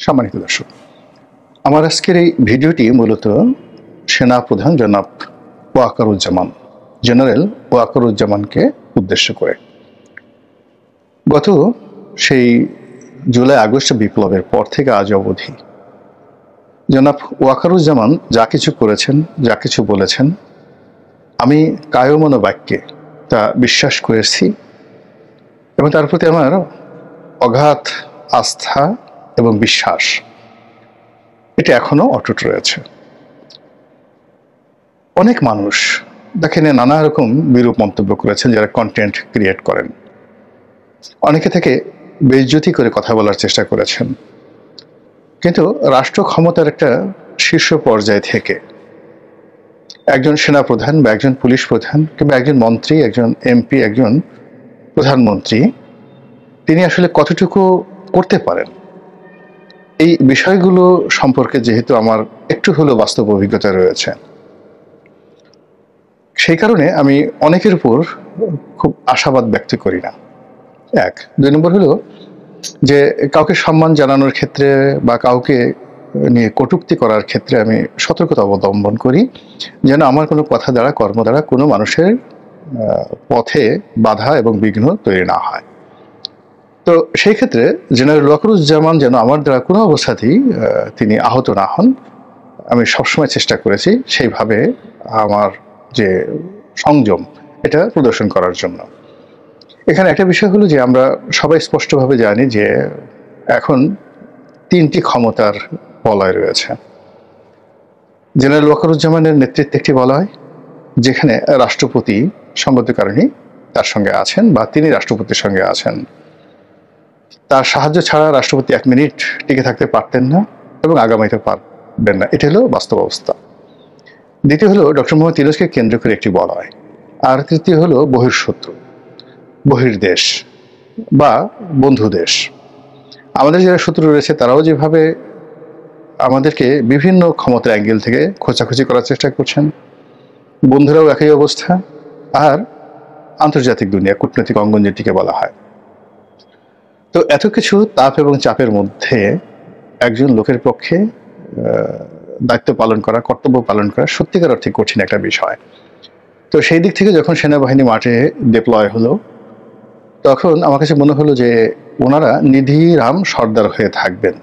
সম্মানিত দর্শক, আমার আজকের এই ভিডিওটি মূলত সেনা প্রধান জনাব ওয়াকারুজ্জামান, জেনারেল ওয়াকারুজ্জামানকে উদ্দেশ্য করে। গত সেই জুলাই আগস্ট বিপ্লবের পর থেকে আজ অবধি জনাব ওয়াকারুজ্জামান যা কিছু করেছেন, যা কিছু বলেছেন, আমি কায়মনো বাক্যে তা বিশ্বাস করেছি এবং তার প্রতি আমার অগাধ আস্থা এবং বিশ্বাস এটা এখনো অটুট রয়েছে। অনেক মানুষ দেখেন নানা রকম বিরূপ মন্তব্য করেছেন, যারা কন্টেন্ট ক্রিয়েট করেন, অনেকে থেকে বেইজ্জতি করে কথা বলার চেষ্টা করেছেন। কিন্তু রাষ্ট্র ক্ষমতার একটা শীর্ষ পর্যায় থেকে একজন সেনাপ্রধান বা একজন পুলিশ প্রধান কিংবা একজন মন্ত্রী, একজন এমপি, একজন প্রধানমন্ত্রী, তিনি আসলে কতটুকু করতে পারেন, এই বিষয়গুলো সম্পর্কে যেহেতু আমার একটু হলেও বাস্তব অভিজ্ঞতা রয়েছে, সেই কারণে আমি অনেকের উপর খুব আশাবাদ ব্যক্ত করি না। এক, দুই নম্বর হলো যে কাউকে সম্মান জানানোর ক্ষেত্রে বা কাউকে নিয়ে কটূক্তি করার ক্ষেত্রে আমি সতর্কতা অবলম্বন করি, যেন আমার কোনো কথা দ্বারা, কর্ম দ্বারা কোনো মানুষের পথে বাধা এবং বিঘ্ন তৈরি না হয়। তো সেই ক্ষেত্রে জেনারেল ওয়াকারুজ্জামান যেন আমার দ্বারা কোনো অবস্থাতেই তিনি আহত না হন, আমি সবসময় চেষ্টা করেছি সেইভাবে আমার যে সংযম এটা প্রদর্শন করার জন্য। এখানে একটা বিষয় হলো যে আমরা সবাই স্পষ্টভাবে জানি যে এখন তিনটি ক্ষমতার বলয় রয়েছে। জেনারেল ওয়াকারুজ্জামানের নেতৃত্বে একটি বলয়, যেখানে রাষ্ট্রপতি সঙ্গত কারণে তার সঙ্গে আছেন বা তিনি রাষ্ট্রপতির সঙ্গে আছেন। তার সাহায্য ছাড়া রাষ্ট্রপতি 1 মিনিট টিকে থাকতে পারতেন না এবং আগামীতে পারবেন না, এটা হলো বাস্তব অবস্থা। দ্বিতীয় হলো ডক্টর মোহাম্মদ ইউনূসকে কেন্দ্র করে একটি বলয়, আর তৃতীয় হলো বহির্শত্রু, বহির্দেশ বা বন্ধু দেশ। আমাদের যারা শত্রু রয়েছে তারাও যেভাবে আমাদেরকে বিভিন্ন ক্ষমতার অ্যাঙ্গেল থেকে খোঁচাখুচি করার চেষ্টা করছেন, বন্ধুরাও একই অবস্থা। আর আন্তর্জাতিক দুনিয়া, কূটনৈতিক অঙ্গন যেটিকে বলা হয়। তো এত কিছু তাপ এবং চাপের মধ্যে একজন লোকের পক্ষে দায়িত্ব পালন করা, কর্তব্য পালন করা সত্যিকার অর্থে কঠিন একটা বিষয়। তো সেই দিক থেকে যখন সেনাবাহিনী মাঠে ডিপ্লয় হলো, তখন আমার কাছে মনে হলো যে ওনারা নিধিরাম সর্দার হয়ে থাকবেন।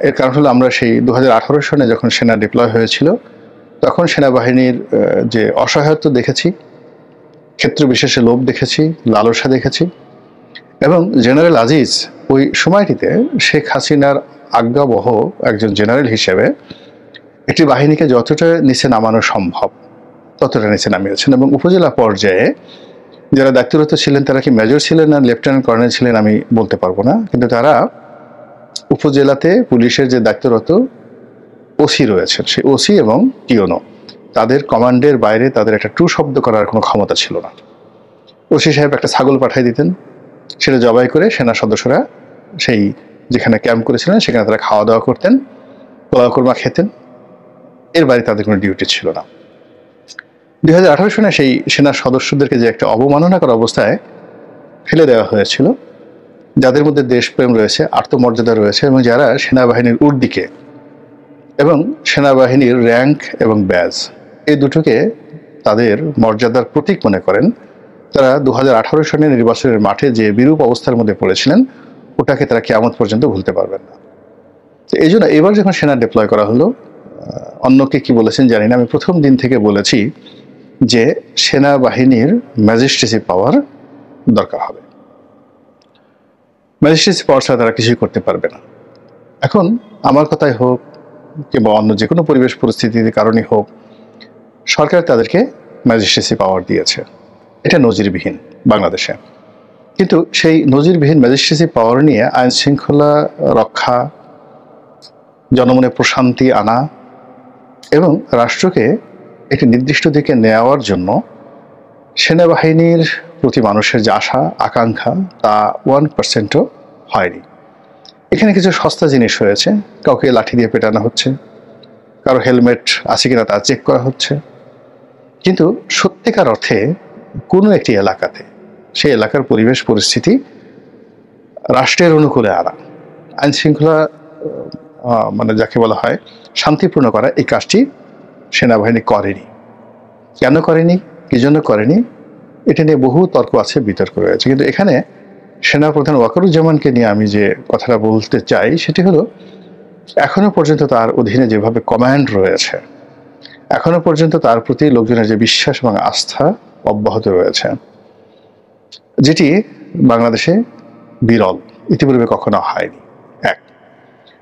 এর কারণ হলো আমরা সেই 2018 সনে যখন সেনা ডিপ্লয় হয়েছিল, তখন সেনাবাহিনীর যে অসহায়ত্ব দেখেছি, ক্ষেত্র বিশেষে লোভ দেখেছি, লালসা দেখেছি। এবং জেনারেল আজিজ ওই সময়টিতে শেখ হাসিনার আজ্ঞাবহ একজন জেনারেল হিসেবে একটি বাহিনীকে যতটা নিচে নামানো সম্ভব ততটা নিচে নামিয়েছেন। এবং উপজেলা পর্যায়ে যারা দায়িত্বরত ছিলেন, তারা কি মেজর ছিলেন না লেফটেন্যান্ট কর্নেল ছিলেন আমি বলতে পারবো না, কিন্তু তারা উপজেলাতে পুলিশের যে দায়িত্বরত ওসি রয়েছেন, সেই ওসি এবং টিওনো, তাদের কমান্ডের বাইরে তাদের একটা টু শব্দ করার কোনো ক্ষমতা ছিল না। ওসি সাহেব একটা ছাগল পাঠিয়ে দিতেন, সেটা জবাই করে সেনা সদস্যরা সেই যেখানে ক্যাম্প করেছিলেন সেখানে তারা খাওয়া দাওয়া করতেন, পোলাও কোরমা খেতেন, এর বাইরে তাদের কোনো ডিউটি ছিল না। 2018 সনে সেই সেনা সদস্যদেরকে যে একটা অবমাননাকর অবস্থায় ফেলে দেওয়া হয়েছিল, যাদের মধ্যে দেশপ্রেম রয়েছে, আত্মমর্যাদা রয়েছে এবং যারা সেনাবাহিনীর ঊর্ধ্বে এবং সেনাবাহিনীর র্যাঙ্ক এবং ব্যাজ এই দুটোকে তাদের মর্যাদার প্রতীক মনে করেন, তারা 2018 সনের নির্বাচনের মাঠে যে বিরূপ অবস্থার মধ্যে পড়েছিলেন, ওটাকে তারা কিয়ামত পর্যন্ত ভুলতে পারবেন না। তো এই জন্য এবার যখন সেনা ডিপ্লয় করা হলো, অন্যকে কি বলেছেন জানি না, আমি প্রথম দিন থেকে বলেছি যে সেনাবাহিনীর ম্যাজিস্ট্রেসি পাওয়ার দরকার হবে। ম্যাজিস্ট্রেসি পাওয়ার ছাড়া তারা কিছুই করতে পারবে না। এখন আমার কথাই হোক কিংবা অন্য যে কোনো পরিবেশ পরিস্থিতির কারণে হোক, সরকার তাদেরকে ম্যাজিস্ট্রেসি পাওয়ার দিয়েছে, এটা নজিরবিহীন বাংলাদেশে। কিন্তু সেই নজিরবিহীন ম্যাজিস্ট্রেসি পাওয়ার নিয়ে আইন শৃঙ্খলা রক্ষা, জনমনে প্রশান্তি আনা এবং রাষ্ট্রকে একটি নির্দিষ্ট দিকে নেওয়ার জন্য সেনাবাহিনীর প্রতি মানুষের যে আশা আকাঙ্ক্ষা, তা 1%ও হয়নি। এখানে কিছু সস্তা জিনিস হয়েছে, কাউকে লাঠি দিয়ে পেটানো হচ্ছে, কারো হেলমেট আছে কিনা তা চেক করা হচ্ছে, কিন্তু সত্যিকার অর্থে কোনো একটি এলাকাতে সেই এলাকার পরিবেশ পরিস্থিতি রাষ্ট্রের অনুকূলে আনা, আইন শৃঙ্খলা মানে যাকে বলা হয় শান্তিপূর্ণ করা, এই কাজটি সেনাবাহিনী করেনি। কেন করেনি, কি জন্য করেনি, এটা নিয়ে বহু তর্ক আছে, বিতর্ক রয়েছে। কিন্তু এখানে সেনাপ্রধান ওয়াকারুজ্জামানকে নিয়ে আমি যে কথাটা বলতে চাই সেটি হলো, এখনো পর্যন্ত তার অধীনে যেভাবে কমান্ড রয়েছে, এখনো পর্যন্ত তার প্রতি লোকজনের যে বিশ্বাস এবং আস্থা অব্যাহত রয়েছে, যেটি বাংলাদেশে বিরল, ইতিপূর্বে কখনো হয়নি। এক।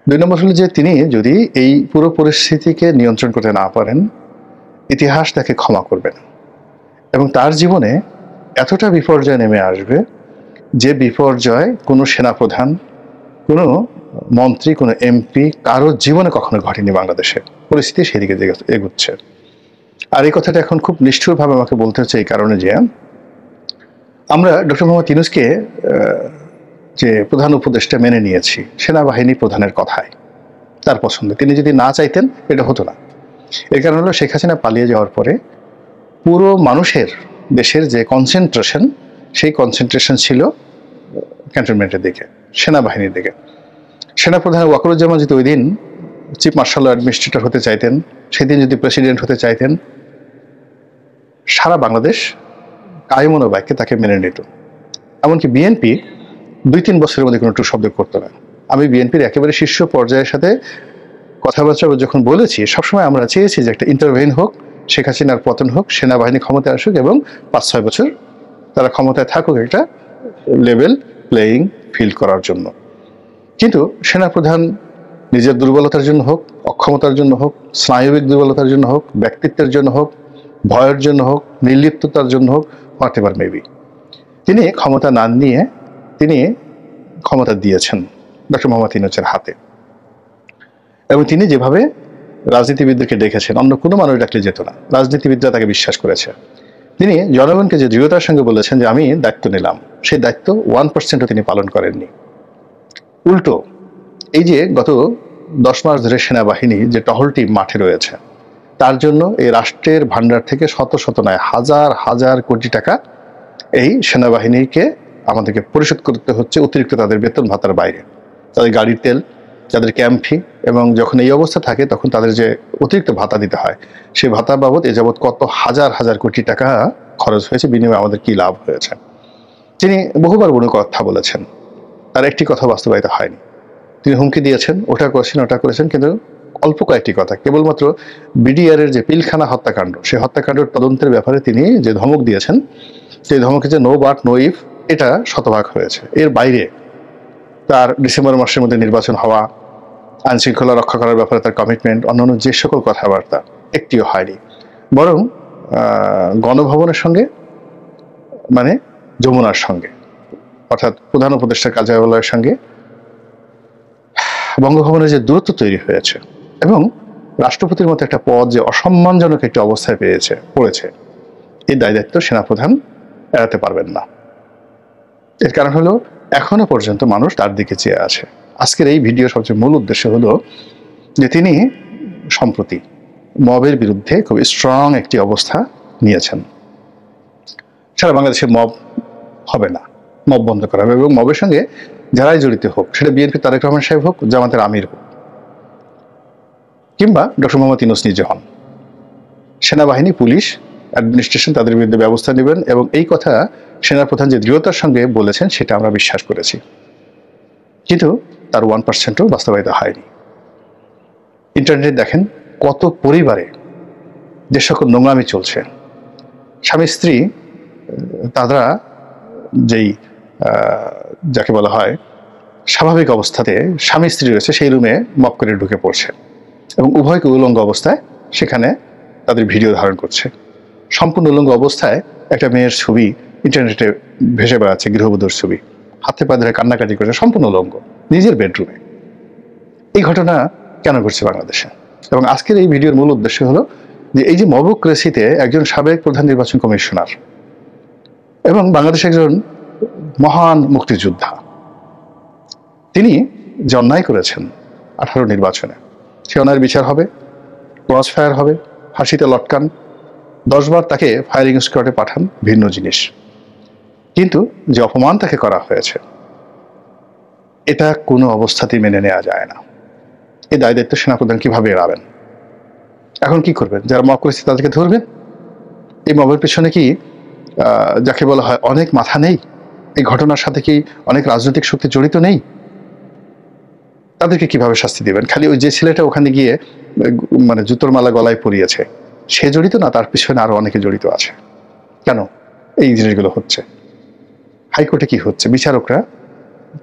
2 নম্বর হলো যে তিনি যদি এই পুরো পরিস্থিতিকে নিয়ন্ত্রণ করতে না পারেন, ইতিহাস তাকে ক্ষমা করবে না এবং তার জীবনে এতটা বিপর্যয় নেমে আসবে যে বিপর্যয় কোনো সেনাপ্রধান, কোনো মন্ত্রী, কোনো এমপি কারোর জীবনে কখনো ঘটেনি। বাংলাদেশে পরিস্থিতি সেদিকে এগুচ্ছে। আর এই কথাটা এখন খুব নিষ্ঠুরভাবে আমাকে বলতে হচ্ছে এই কারণে যে আমরা ডক্টর মোহাম্মদ ইউনূসকে যে প্রধান উপদেষ্টা মেনে নিয়েছি সেনাবাহিনী প্রধানের কথায়, তার পছন্দে। তিনি যদি না চাইতেন এটা হতো না। এর কারণ হলো শেখ হাসিনা পালিয়ে যাওয়ার পরে পুরো মানুষের, দেশের যে কনসেন্ট্রেশন, সেই কনসেন্ট্রেশন ছিল ক্যান্টনমেন্টের দিকে, সেনাবাহিনীর দিকে। সেনাপ্রধান ওয়াকারুজ্জামান যদি ওই দিন চিফ মার্শাল অ্যাডমিনিস্ট্রেটর হতে চাইতেন, সেদিন যদি প্রেসিডেন্ট হতে চাইতেন, সারা বাংলাদেশ কায়মনো বাক্যে তাকে মেনে নিত। এমনকি বিএনপি 2-3 বছরের মধ্যে কোনো শব্দ করতো না। আমি বিএনপির একেবারে শীর্ষ পর্যায়ের সাথে কথাবার্তা যখন বলেছি, সবসময় আমরা চেয়েছি যে একটা ইন্টারভেন হোক, শেখ হাসিনার পতন হোক, সেনাবাহিনী ক্ষমতায় আসুক এবং 5-6 বছর তারা ক্ষমতায় থাকুক, একটা লেভেল প্লেয়িং ফিল্ড করার জন্য। কিন্তু সেনাপ্রধান নিজের দুর্বলতার জন্য হোক, অক্ষমতার জন্য হোক, স্নায়বিক দুর্বলতার জন্য হোক, ব্যক্তিত্বের জন্য হোক, ভয়ের জন্য হোক, নির্লিপ্ততার জন্য হোক, হোয়াট এভার মেবি, তিনি ক্ষমতা না নিয়ে তিনি ক্ষমতা দিয়েছেন ডক্টর মোহাম্মদ ইউনূসের হাতে। এবং তিনি যেভাবে রাজনীতিবিদদেরকে ডেকেছেন, অন্য কোনো মানুষ ডাকলে যেত না, রাজনীতিবিদরা তাকে বিশ্বাস করেছে। তিনি জনগণকে যে দৃঢ়তার সঙ্গে বলেছেন যে আমি দায়িত্ব নিলাম, সেই দায়িত্ব 1%ও তিনি পালন করেননি। উল্টো এই যে গত 10 মাস ধরে সেনাবাহিনী যে টহলটি মাঠে রয়েছে, তার জন্য এই রাষ্ট্রের ভান্ডার থেকে শত শত নয় হাজার হাজার কোটি টাকা এই সেনাবাহিনীকে আমাদেরকে পরিশোধ করতে হচ্ছে, অতিরিক্ত তাদের বেতন ভাতার বাইরে, তাদের গাড়ির তেল, তাদের ক্যাম্প ফি, এবং যখন এই অবস্থা থাকে তখন তাদের যে অতিরিক্ত ভাতা দিতে হয়, সেই ভাতা বাবদ এ যাবৎ কত হাজার হাজার কোটি টাকা খরচ হয়েছে, বিনিময়ে আমাদের কি লাভ হয়েছে। তিনি বহুবার বড় কথা বলেছেন, তার একটি কথা বাস্তবায়িত হয়নি। তিনি হুমকি দিয়েছেন, ওটা করেছেন, ওটা করেছেন, কিন্তু অল্প কয়েকটি কথা। কেবলমাত্র বিডিআর এর যে পিলখানা হত্যাকাণ্ড, সেই হত্যাকাণ্ডের তদন্তের ব্যাপারে তিনি যে ধমক দিয়েছেন, সেই ধমকে যে নো বাট নো ইফ, এটা শতভাগ হয়েছে। এর বাইরে তার ডিসেম্বর মাসের মধ্যে নির্বাচন হওয়া, আইন শৃঙ্খলা রক্ষা করার ব্যাপারে তার কমিটমেন্ট, অন্যান্য যে সকল কথাবার্তা, একটিও হয়নি। বরং গণভবনের সঙ্গে, মানে যমুনার সঙ্গে, অর্থাৎ প্রধান উপদেষ্টার কার্যালয়ের সঙ্গে বঙ্গভবনের যে দূরত্ব তৈরি হয়েছে এবং রাষ্ট্রপতির মতো একটা পদ যে অসম্মানজনক একটি অবস্থায় পড়েছে, এই দায়িত্ব সেনাপ্রধান এড়াতে পারবেন না। এর কারণ হলো এখনো পর্যন্ত মানুষ তার দিকে চেয়ে আছে। আজকের এই ভিডিওর সবচেয়ে মূল উদ্দেশ্য হলো যে তিনি সম্প্রতি মবের বিরুদ্ধে খুব স্ট্রং একটি অবস্থা নিয়েছেন। সারা বাংলাদেশে মব হবে না, মব বন্ধ করা হবে, এবং মবের সঙ্গে যারাই জড়িত হোক, সেটা বিএনপি তারেক রহমান সাহেব হোক, জামাতের আমির হোক, কিংবা ডক্টর মোহাম্মদ ইউনূস নিজে হন, সেনাবাহিনী, পুলিশ, অ্যাডমিনিস্ট্রেশন তাদের বিরুদ্ধে ব্যবস্থা নেবেন। এবং এই কথা সেনাপ্রধান যে দৃঢ়তার সঙ্গে বলেছেন, সেটা আমরা বিশ্বাস করেছি, কিন্তু তার 1%ও বাস্তবায়িত হয়নি। ইন্টারনেটে দেখেন কত পরিবারে যে সকল নোংরামি চলছে, স্বামী স্ত্রী তারা যেই যাকে বলা হয় স্বাভাবিক অবস্থাতে স্বামী স্ত্রী রয়েছে, সেই রুমে মপ করে ঢুকে পড়ছে এবং উভয়কে উলঙ্গ অবস্থায় সেখানে তাদের ভিডিও ধারণ করছে। সম্পূর্ণ উলঙ্গ অবস্থায় একটা মেয়ের ছবি ইন্টারনেটে ভেসে বেড়াচ্ছে, গৃহবধূর ছবি, হাতে পা ধরে কান্নাকাটি করছে, সম্পূর্ণ উলঙ্গ, নিজের বেডরুমে। এই ঘটনা কেন ঘটছে বাংলাদেশে? এবং আজকের এই ভিডিওর মূল উদ্দেশ্য হলো যে এই যে মবক্রেসিতে একজন সাবেক প্রধান নির্বাচন কমিশনার এবং বাংলাদেশে একজন মহান মুক্তিযোদ্ধা, তিনি যে অন্যায় করেছেন 18 নির্বাচনে, সে অন্যায়ের বিচার হবে, ক্রস ফায়ার হবে, ফাঁসিতে লটকান, 10 বার তাকে ফায়ারিং স্কোয়াডে পাঠান, ভিন্ন জিনিস। কিন্তু যে অপমান তাকে করা হয়েছে, এটা কোনো অবস্থাতেই মেনে নেওয়া যায় না। এই দায় দায়িত্ব সেনাপ্রধান কিভাবে এড়াবেন? এখন কি করবেন? যারা মব করেছে তাদেরকে ধরবেন? এই মবের পেছনে কি যাকে বলা হয় অনেক মাথা নেই? এই ঘটনার সাথে কি অনেক রাজনৈতিক শক্তি জড়িত নেই? তাদেরকে কিভাবে শাস্তি দিবেন? খালি ওই যে ছেলেটা ওখানে গিয়ে মানে জুতোর মালা গলায় পরিয়েছে সে জড়িত না, তার পিছনে আরো অনেকে জড়িত আছে। কেন এই জিনিসগুলো হচ্ছে? হাইকোর্টে কি হচ্ছে? বিচারকরা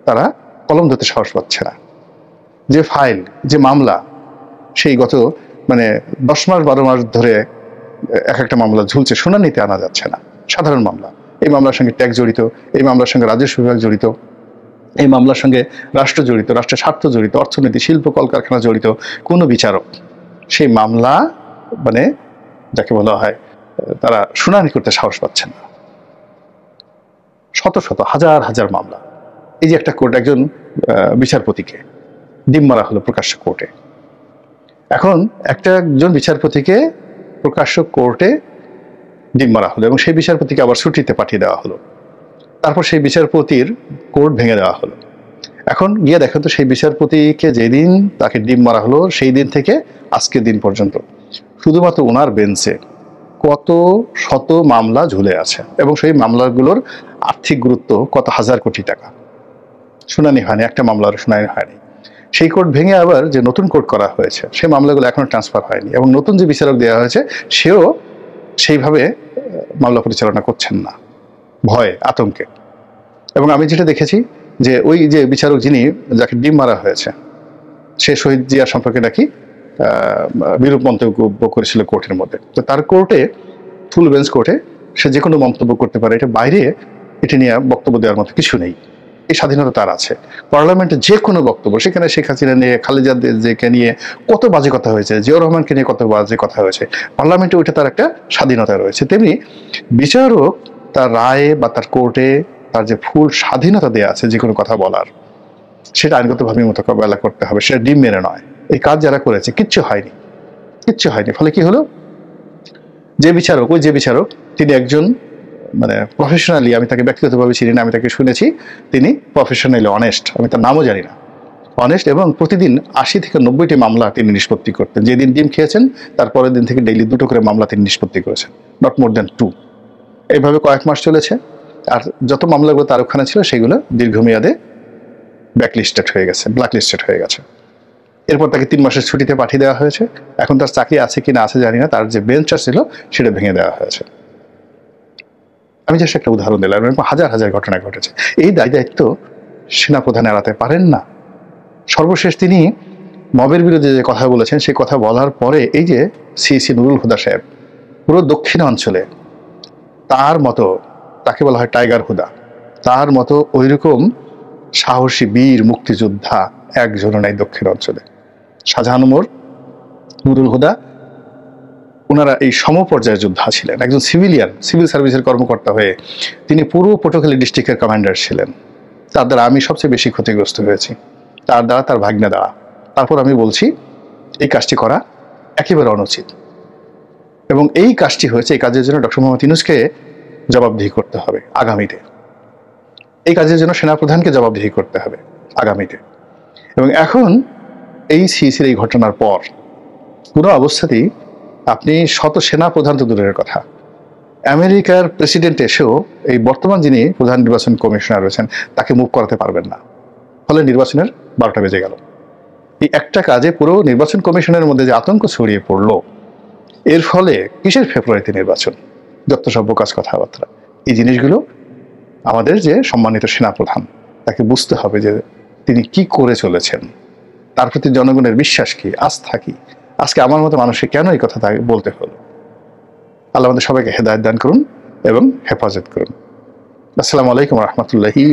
তারা কলম ধরতে সাহস পাচ্ছে না। যে ফাইল, যে মামলা, সেই গত 10 মাস 12 মাস ধরে এক একটা মামলা ঝুলছে, শুনানিতে আনা যাচ্ছে না। সাধারণ মামলা, এই মামলার সঙ্গে ট্যাক্স জড়িত, এই মামলার সঙ্গে রাজস্ব বিভাগ জড়িত, এই মামলার সঙ্গে রাষ্ট্র জড়িত, রাষ্ট্রের স্বার্থ জড়িত, অর্থনীতি, শিল্প, কলকারখানা জড়িত। কোনো বিচারক সেই মামলা যাকে বলা হয় তারা শুনানি করতে সাহস পাচ্ছেন না। শত শত হাজার হাজার মামলা। এই যে একটা কোর্ট, একজন বিচারপতিকে ডিম মারা হলো প্রকাশ্য কোর্টে। এখন একজন বিচারপতিকে প্রকাশ্য কোর্টে ডিম মারা হলো এবং সেই বিচারপতিকে আবার ছুটিতে পাঠিয়ে দেওয়া হলো। তারপর সেই বিচারপতির কোর্ট ভেঙে দেওয়া হলো। এখন গিয়ে দেখেন তো সেই বিচারপতিকে যেদিন তাকে ডিম মারা হলো সেই দিন থেকে আজকের দিন পর্যন্ত শুধুমাত্র ওনার বেঞ্চে কত শত মামলা ঝুলে আছে এবং সেই মামলাগুলোর আর্থিক গুরুত্ব কত হাজার কোটি টাকা। শুনানি হয়নি, একটা মামলার শুনানি হয়নি। সেই কোর্ট ভেঙে আবার যে নতুন কোর্ট করা হয়েছে সেই মামলাগুলো এখনো ট্রান্সফার হয়নি এবং নতুন যে বিচারক দেওয়া হয়েছে সেও সেইভাবে মামলা পরিচালনা করছেন না, ভয়ে, আতঙ্কে। এবং আমি যেটা দেখেছি যে ওই যে বিচারক যাকে ডিম মারা হয়েছে সে শহীদ জিয়া সম্পর্কে নাকি বিরূপ মন্তব্য করেছিল কোর্টের মধ্যে। তো তার কোর্টে, ফুল বেঞ্চ কোর্টে সে যে কোনো মন্তব্য করতে পারে, এটা বাইরে এটা নিয়ে বক্তব্য দেওয়ার মতো কিছু নেই। এই স্বাধীনতা তার আছে। পার্লামেন্টে যে কোনো বক্তব্য, সেখানে শেখ হাসিনা নিয়ে, খালেদা জিয়াকে নিয়ে কত বাজে কথা হয়েছে, জিয়াউর রহমানকে নিয়ে কত বাজে কথা হয়েছে, পার্লামেন্টে ওইটা তার একটা স্বাধীনতা রয়েছে। তেমনি বিচারক তার রায়ে বা তার কোর্টে তার যে ফুল স্বাধীনতা দেওয়া আছে যে কোনো কথা বলার, সেটা আইনগতভাবে মোকাবেলা করতে হবে, সেটা ডিম মেরে নয়। এই কাজ যারা করেছে কিচ্ছু হয়নি। ফলে কি হলো? যে বিচারক তিনি একজন প্রফেশনালি, আমি তাকে ব্যক্তিগতভাবে চিনি না, আমি তাকে শুনেছি, তিনি প্রফেশনালি অনেস্ট, আমি তার নামও জানি না, অনেস্ট, এবং প্রতিদিন 80 থেকে 90টি মামলা তিনি নিষ্পত্তি করতেন। যেদিন ডিম খেয়েছেন তারপরের দিন থেকে ডেইলি 2টো করে মামলা তিনি নিষ্পত্তি করেছেন, নট মোর দ্যান 2। এইভাবে কয়েক মাস চলেছে। আর যত মামলাগুলো তার ওখানে ছিল সেগুলো দীর্ঘমেয়াদে ব্ল্যাকলিস্টেড হয়ে গেছে। এরপর তাকে 3 মাসের ছুটিতে পাঠিয়ে দেওয়া হয়েছে। এখন তার চাকরি আছে কি না আছে জানি না, তার যে বেঞ্চটা ছিল সেটা ভেঙে দেওয়া হয়েছে। আমি জাস্ট একটা উদাহরণ দিলাম, এরকম হাজার হাজার ঘটনা ঘটেছে। এই দায় দায়িত্ব সেনাপ্রধান এড়াতে পারেন না। সর্বশেষ তিনি মবের বিরুদ্ধে যে কথা বলেছেন, সেই কথা বলার পরে এই যে সিসি নুরুল হুদা সাহেব পুরো দক্ষিণাঞ্চলে তার মতো, তাকে বলা হয় টাইগার হুদা, তার মতো ওইরকম সাহসী বীর মুক্তিযোদ্ধা একজনও নাই দক্ষিণ অঞ্চলে। শাহজাহান ওমর, নুরুল হুদা, ওনারা এই সমপর্যায়ের যোদ্ধা ছিলেন। একজন সিভিল সার্ভিসের কর্মকর্তা হয়ে তিনি পুরো পটুয়াখালী ডিস্ট্রিক্টের কমান্ডার ছিলেন। তার দ্বারা আমি সবচেয়ে বেশি ক্ষতিগ্রস্ত হয়েছি, তার দ্বারা, তার ভাগ্নে দ্বারা। তারপর আমি বলছি এই কাজটি করা একেবারে অনুচিত এবং এই কাজটি হয়েছে, এই কাজের জন্য ডক্টর মোহাম্মদ ইউনূসকে জবাবদিহি করতে হবে আগামীতে। এই কাজের জন্য সেনাপ্রধানকে জবাবদিহি করতে হবে আগামীতে। এবং এখন এই সিসির এই ঘটনার পর কোনো অবস্থাতেই আপনি শত সেনাপ্রধান তো দূরের কথা, আমেরিকার প্রেসিডেন্ট এসেও এই বর্তমান যিনি প্রধান নির্বাচন কমিশনার রয়েছেন তাকে মুভ করাতে পারবেন না। ফলে নির্বাচনের 12টা বেজে গেল। এই একটা কাজে পুরো নির্বাচন কমিশনের মধ্যে যে আতঙ্ক ছড়িয়ে পড়লো, এর ফলে কিসের ফেব্রুয়ারিতে নির্বাচন, যত সব বোকাস কথাবার্তা। এই জিনিসগুলো আমাদের যে সম্মানিত সেনাপ্রধান, তাকে বুঝতে হবে যে তিনি কি করে চলেছেন, তার প্রতি জনগণের বিশ্বাস কি, আস্থা কি। আজকে আমার মতো মানুষকে কেন এই কথা বলতে হলো? আল্লাহ আমাদের সবাইকে হেদায়েত দান করুন এবং হেফাজত করুন। আসসালামু আলাইকুম রহমতুল্লাহি।